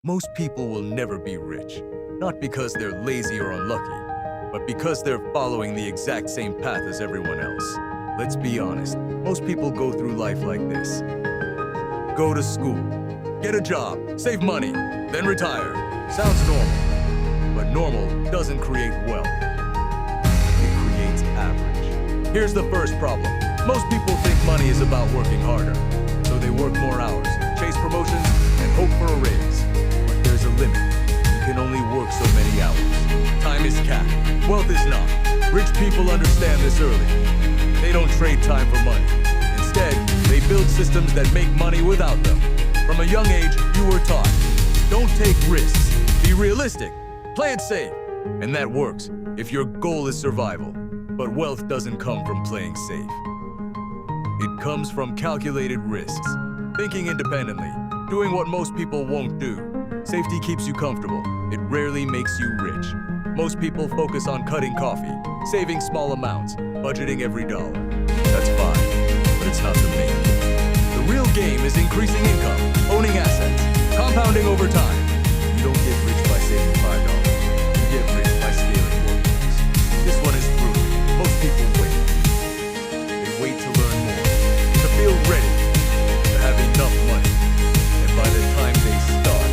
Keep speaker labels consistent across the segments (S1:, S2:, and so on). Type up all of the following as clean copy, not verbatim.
S1: Most people will never be rich, not because they're lazy or unlucky, but because they're following the exact same path as everyone else. Let's be honest, most people go through life like this. Go to school, get a job, save money, then retire. Sounds normal, but normal doesn't create wealth. It creates average. Here's the first problem. Most people think money is about working harder, so they work more hours, chase promotions, and hope for a raise. But there's a limit. You can only work so many hours. Time is capped. Wealth is not. Rich people understand this early. They don't trade time for money. Instead, they build systems that make money without them. From a young age, you were taught, don't take risks. Be realistic. Play it safe. And that works if your goal is survival. But wealth doesn't come from playing safe. It comes from calculated risks, thinking independently, doing what most people won't do. Safety keeps you comfortable. It rarely makes you rich. Most people focus on cutting coffee, saving small amounts, budgeting every dollar. That's fine, but it's not the main game. The real game is increasing income, owning assets, compounding over time. You don't get rich by saving $5. You get rich by scaling workloads. This one is brutal. Most people wait. They wait to learn more, to feel ready, to have enough money. And by the time they start,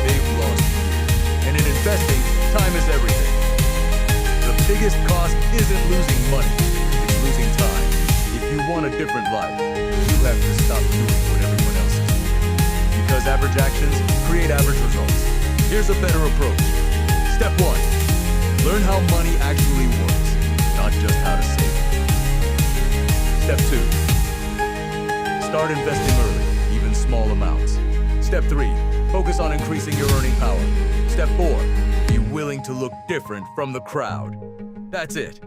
S1: they've lost years. And in investing, time is everything. The biggest cost isn't losing money, it's losing time. If you want a different life, you have to stop doing what everyone else is doing. Because average actions create average results. Here's a better approach. Step 1. Learn how money actually works, not just how to save it. Step 2. Start investing early, even small amounts. Step 3. Focus on increasing your earning power. Step 4. Be willing to look different from the crowd. That's it.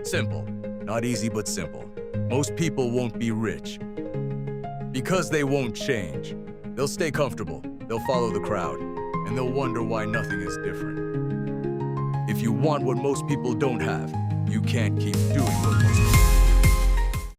S1: Simple. Not easy, but simple. Most people won't be rich because they won't change. They'll stay comfortable, they'll follow the crowd, and they'll wonder why nothing is different. If you want what most people don't have, you can't keep doing what most people